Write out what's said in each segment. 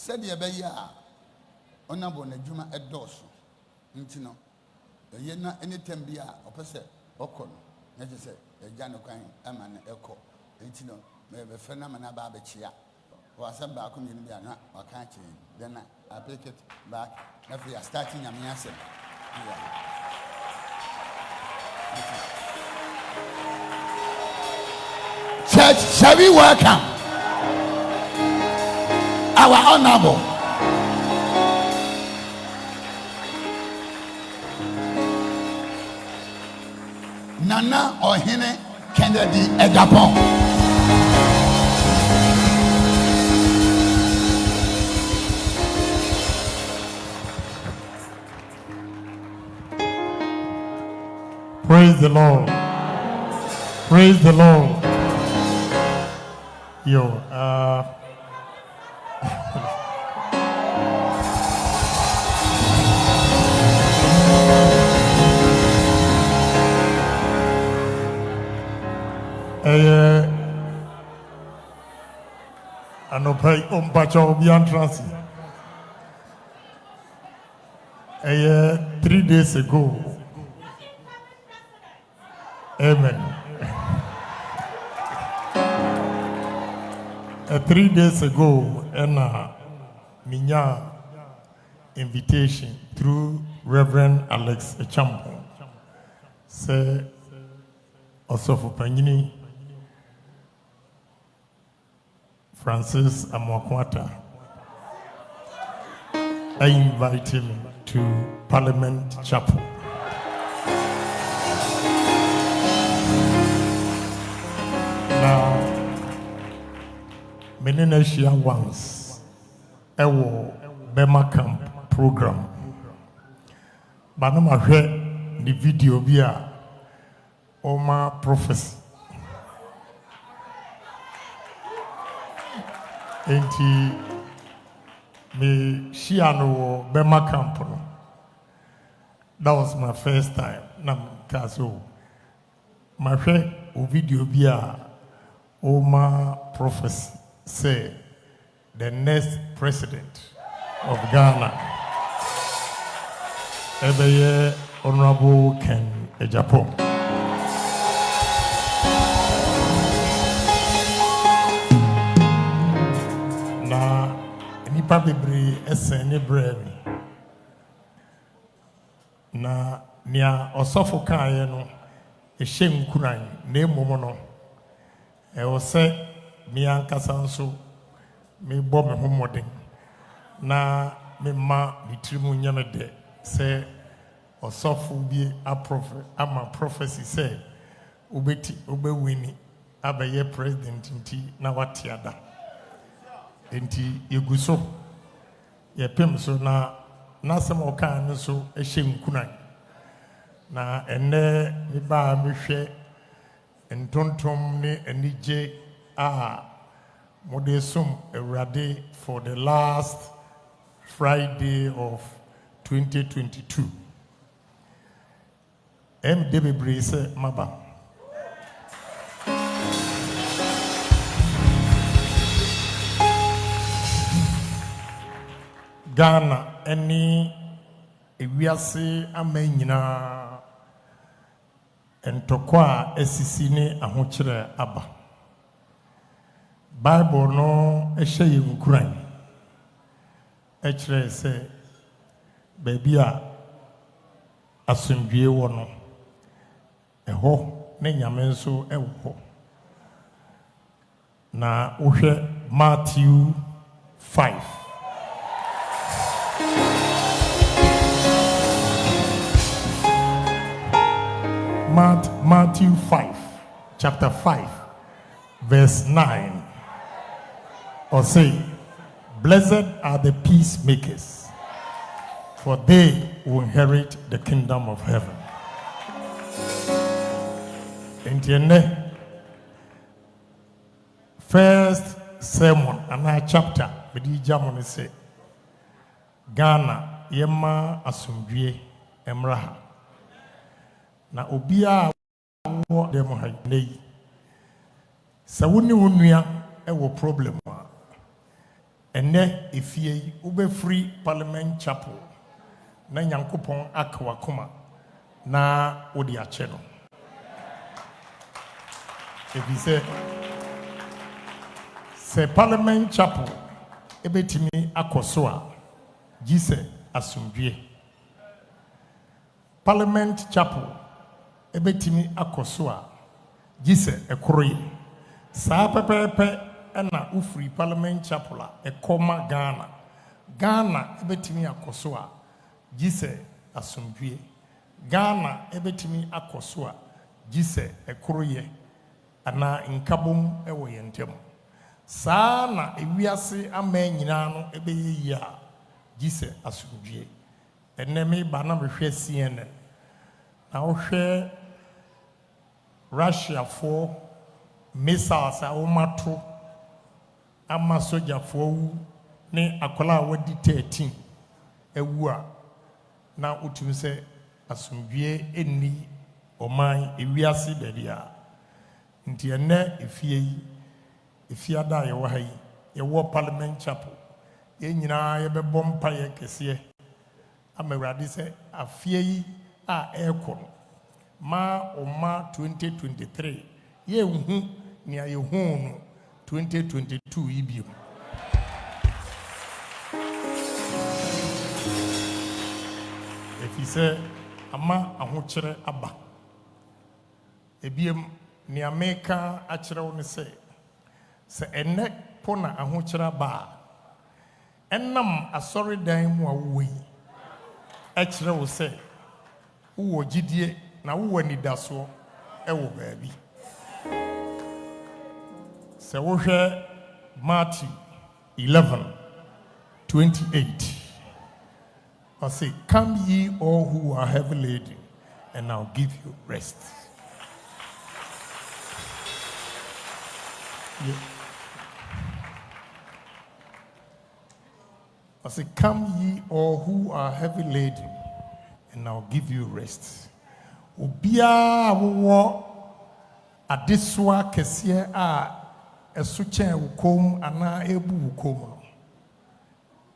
said ye be ya onabo na dwuma edoso nti no ye na anytime bia opese okọ no na je se egya no kwan ama na ekọ nti no me be fe na mana ba chia was ba ko ni bia na waka chi then I pick it back if we are starting am yase church shall we welcome our honorable Nana Ohene Kennedy Agyapong. Praise the Lord. Praise the Lord. Yo, anopai ompacha obi antransi. 3 days ago. Amen. 3 days ago, minya invitation through Reverend Alex Agyapong. Say, also for Panyini Francis Amoako. I invite him to Parliament Chapel. Now, Meneneshia once a Bema Camp program. But I heard the video via Oma Prophecy. And me Shiano Bema Camp. That was my first time. Nam my video via Oma Prophecy say the next president of Ghana, every year, Honorable K.T Hammond. Na nipa bebre esene bremi. Na nia osofo kan no ehye nkuran na emom no e wo se mi ankasa nso me bo me homoden na me ma bitirimu nyame de se osofo bi ama prophecy say obewini abaye president nti na watiada enti yeguso ye pem so na nasem okan no so ehye nkunan na ene me ba me hwe entontom ne enije Modesum Erade for the last Friday of 2022. Debbie Brace Maba. Ghana, any Ewiase Amenyina and Tokwa Esisine Ahuchre Abba. Bible no ehye yinkuran echre se baby a asundwie wo no eho ne nyame nso ewo na ohwe Matthew 5 Matthew 5 chapter 5 verse 9 or say, blessed are the peacemakers, for they will inherit the kingdom of heaven. In first sermon and our chapter, Bidi Jamon say, Ghana yema asumdwie emraha. Na obia wo demo ha nei. Sa woni wonua e wo problem. ene efie ube free parliament chapel na Nyankopon akawakoma na odi ache no se parliament chapel ebetimi akoso a gise asumdue parliament chapel ebetimi akoso a gise ekoroye saa pepepe ena ufri parliament chapel a ekoma Ghana ebetimi akoso a gise asumdue Ghana ebetimi akoso a gise ekoroye ana nkabom ewo yentem saa na ewiase ama nyina no ebeye yi a gise asumdue eneme ba na mehwe CNN na wohwe Russia for missiles a womato ama soja for ne akola wadi 13 ewu a na utumi se asumdue eni oman ewiase bedia nti ene efiada ye wa hayi ye wo parliament chapel ye nyina ye bebɔ mpaye kese amawrade se afie yi a ekɔ ma oma 2023 ye hu ni aye hu no 2022 ibio efise ama ahokyere aba ebiem ni America akyere wo ne se ene po na ahokyere aba enam asori dan mu a wo yi akyere wo se wo gidie na wo nidaso ewo baabi se wo hwɛ Matthew 11:28 I say, come ye all who are heavy laden, and I'll give you rest. Yeah. I say, come ye all who are heavy laden, and I'll give you rest. Ubia wo adeswa kese a esuchen wukom ana ebu wukom no.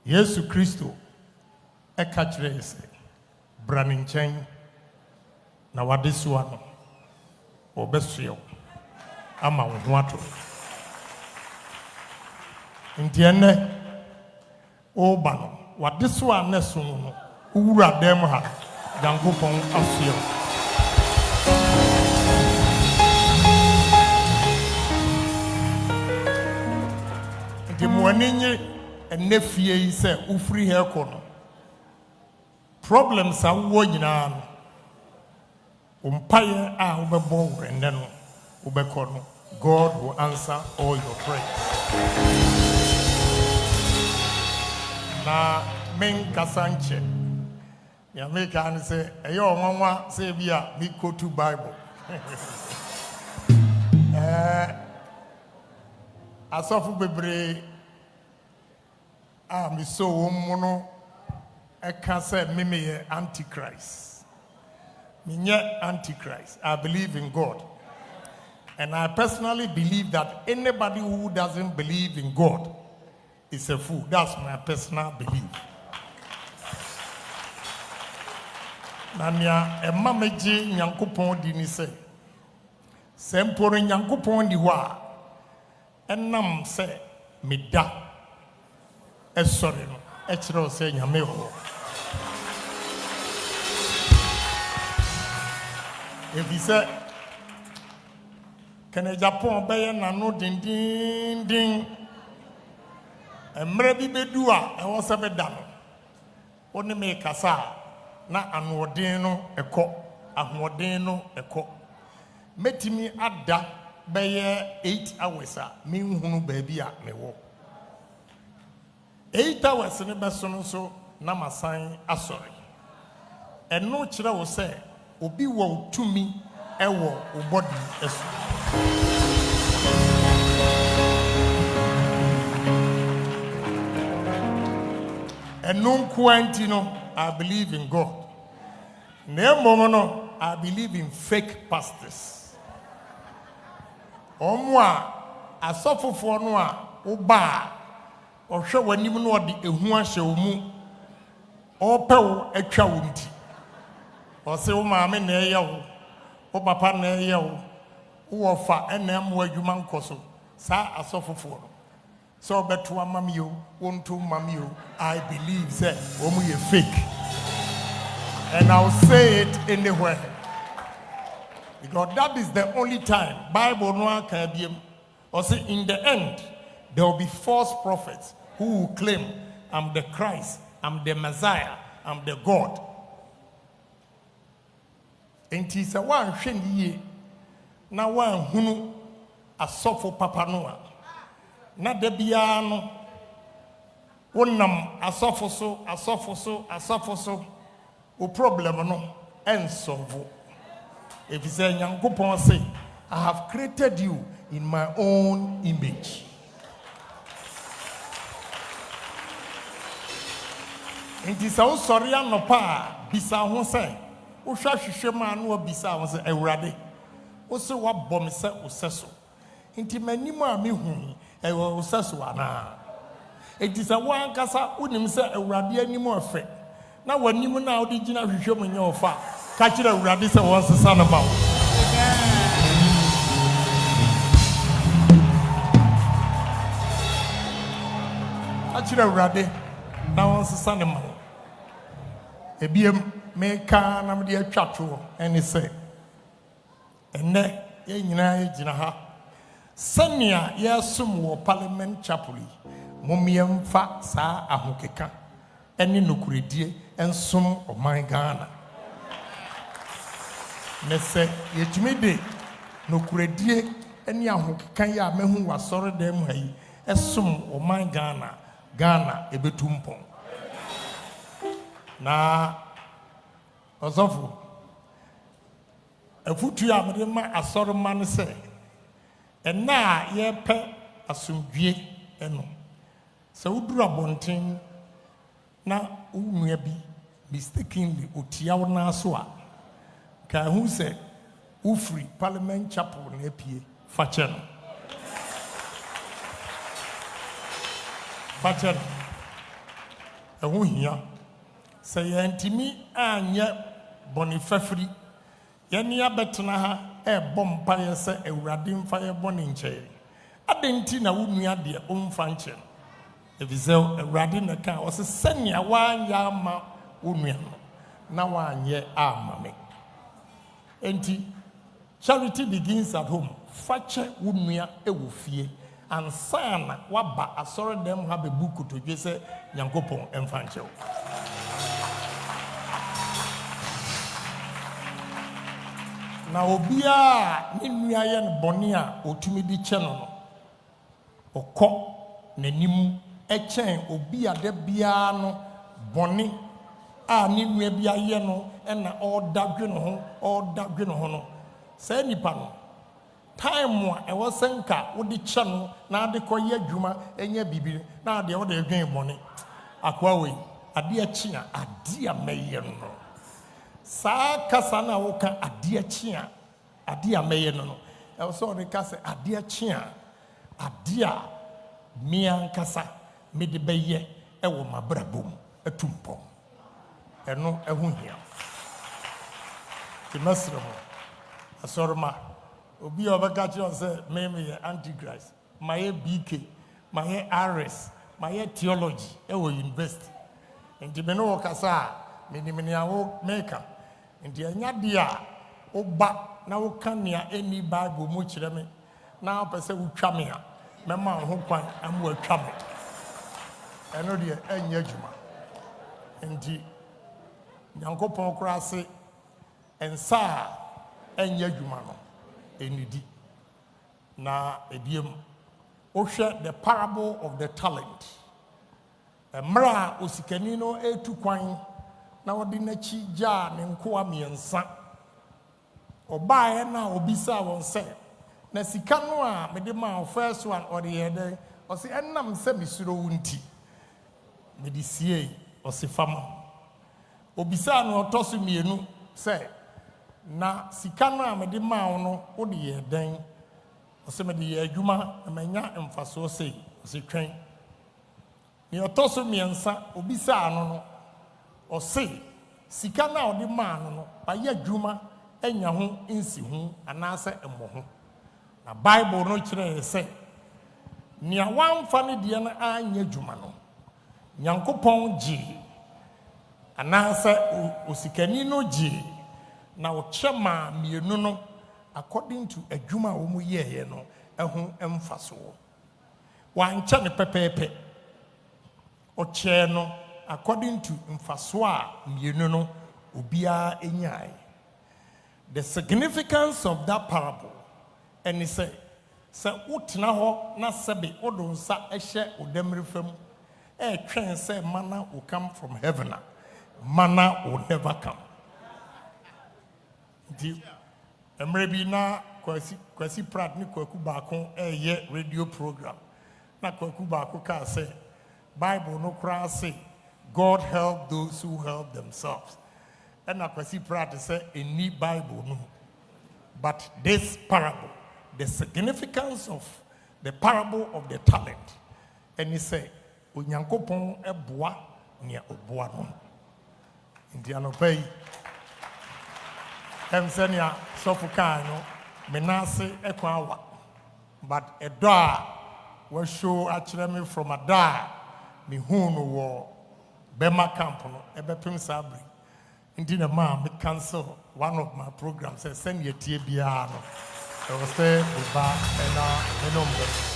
Yesu Kristo ekachire ese braninchen na wadeswa no obesue ama wo ho ato ndiene oba no wadeswa na so no wura dem ha Dankopon afio ndi moaninye enefie yi se ufri he kono problems a wo nyina no umpaye a ubebo wrende no ubeko no God will answer all your prayers. Na men kasanche ya make an say eyo nwanwa say bia me quote Bible asofu bebre a mi so wo mu no e ka say me ye antichrist. Minye antichrist. I believe in God. And I personally believe that anybody who doesn't believe in God is a fool. That's my personal belief. Nanya emma meji Nyankopon di ni se semporo Nyankopon di wa enam se meda esore no e kire se nyame ho ebi se kene Agyapong beye nano dindindin emre bi bedu a e wo se beda no oni me kasa na anoden no ekọ ahoden no ekọ metimi ada beye 8 hours a me nhunu baabi a mewo 8 hours ne beso no so na masan asori eno kire wo se obi wo tumi ewo wo body eso eno kwantino I believe in God. No, I believe in fake pastors. Omwa asofofo no a oba ɔhwɛ w'anim no ɔde ehu ahyɛ wo mu ɔpɛ wo atwa wo nti ɔse wo maame na ɛyɛ wo wo papa na ɛyɛ wo wo wɔfa ɛna ɛmo adwuma nkɔ so saa asɔfofoɔ no sɛ ɔbɛto ama me o wonto ma me o I believe sɛ wɔn yɛ fake and I'll say it anywhere because that is the only time Bible no can be or say in the end there will be false prophets who will claim I'm the Christ, I'm the Messiah, I'm the God. Enti sɛ woanhwɛ ne yie na woanhunu asɔfo papa no a na da biara no wonam asɔfo so o problem no ɛnsɔfo ɛfiri sɛ Nyankopɔn say I have created you in my own image. Enti sɛ wosɔre anɔpa a bisa ho sɛ wohwɛ hwehwɛ ma no bisa ho sɛ Awurade wo se woabɔ me sɛ wo sɛ so enti m'anim a mehu ɛwɔ wo sɛ so anaa enti sɛ woankasa wonim sɛ Awurade anim ɔfɛ na w'anim no a wode gyina hwehwɛ mu nyɛ ɔfa ka kyerɛ Awurade sɛ wɔnsesa no ma wo ka kyerɛ Awurade na wɔnsesa no ma wo ebiem meka na mede atwa to ɛne sɛ ɛnɛ yɛn nyinaa yɛgyina ha sɛnea yɛsom wɔ parliament chapel yi mommyɛmfa saa ahokeka ɛne nokoredie ɛnsom ɔman Ghana ne sɛ yɛtumi de nokoredie ɛne ahokeka yi a mahu wɔ asɔredan mu ha yi ɛsom ɔman Ghana ɛbɛtu mpɔn na ɔsɔfo afutu a mede ma asɔrema no sɛ ɛna a yɛpɛ asomdwie ɛno sɛ woduru abɔnten na wo nua bi mistakenly otia wo naa so a ka hu sɛ wofiri parliament chapel na apie fa kyɛ no ɛho hia sɛ yɛntimi anyɛ bɔne fafiri yɛne abɛtena ha ɛbɔ mpayɛ sɛ Awurade mfa yɛ bɔne nkyɛe adɛn nti na wo nua deɛ ɔmfa nkyɛ no ɛfiri sɛ Awurade na ka ɔsɛ sɛnea woanyɛ ama wo nua no na woanyɛ ama me enti charity begins at home fa kyɛ wo nua ɛwɔ fie ansa na waba asɔredam ha bɛbu kotodwe sɛ Nyankopɔn ɛmfa nkyɛ wo na obiara ne nua yɛ no bɔne a otumi di kyɛ no no ɔkɔ n'anim ɛkyɛn obi a da biara no bɔne a ne nua bi ayɛ no ɛna ɔredadwe ne ho no saa nipa no time a ɛwɔ sɛ nka wode kyɛ no na ade kɔyɛ adwuma ɛnyɛ bibiri na adeɛ wode adwen bɔne akoa wei adeɛ kyi a adeɛ a mɛyɛ no saa kasa na woka adeɛ kyi a adeɛ a mɛyɛ no ɛwɔ sɛ ɔde ka sɛ adeɛ kyi a adeɛ a mmea nkasa mede bɛyɛ ɛwɔ m'abrabɔ mu atu mpɔn ɛno ɛho hia te mɛsrɛ mo asɔrema obi a ɔbɛka kyerɛ sɛ meyɛ antichrist mayɛ BK mayɛ RS mayɛ theology ɛwɔ university nti me ne wɔ kasa a menim nea wo meka nti ɛnya deɛ a woba na woka nea ɛni Bible mu kyerɛ me na wopɛ sɛ wotwa me a mɛma wo ho kwan ama watwa me ɛno deɛ ɛnyɛ adwuma nti Nyankopɔn koraa se ɛnsa a ɛnyɛ adwuma no ɛnidi na ebiem wohwɛ the parable of the talent mmerɛ a osikani no ɛtu kwan na wɔde n'akyi gyaa ne nkoa mmiɛnsa ɔbaeɛ no a obisaa wɔn sɛ na sika no a mede ma first one ɔde yɛ dɛn ɔse ɛnam sɛ mesuro wo nti mede siei ɔse fama obisaa no ɔtɔ so mmienu sɛ na sika no a mede ma wo no wode yɛ dɛn ɔse mede yɛ adwuma na manya mfasoɔ sei ɔse twɛn Ni otoso miensa obisa ano no ose sika na odi ma ano no baye adwuma enya ho nsi ho anase emmo ho na Bible no kire se ni awamfa ne de na anya adwuma no Nyankopɔn gye anase osikani no gye na ochema mienu no according to adwuma wo mu yeye no ɛho emfaso wancha ne pepepe oche no according to mfaso a mienu no obia enyai. The significance of that parable and he say wotena ho na sebe odonsa ehye odemre fam twen say manna will come from heaven, manna will never come. The emrebi na kwasi prat ni kwaku baako ye radio program na kwaku baako ka say Bible no kra say God help those who help themselves. And kwasi prat say any Bible no. But this parable, the significance of the parable of the talent, and he say Onyankopɔn eboa nia oboa no. Indiano pay Emsenia sofuka no menase ekwawa. But a door was show actually me from a door me hunu wo Bema camp no ebepim sabri. Indeed a man me cancel one of my programs and send your TBR no. I was say ba and number.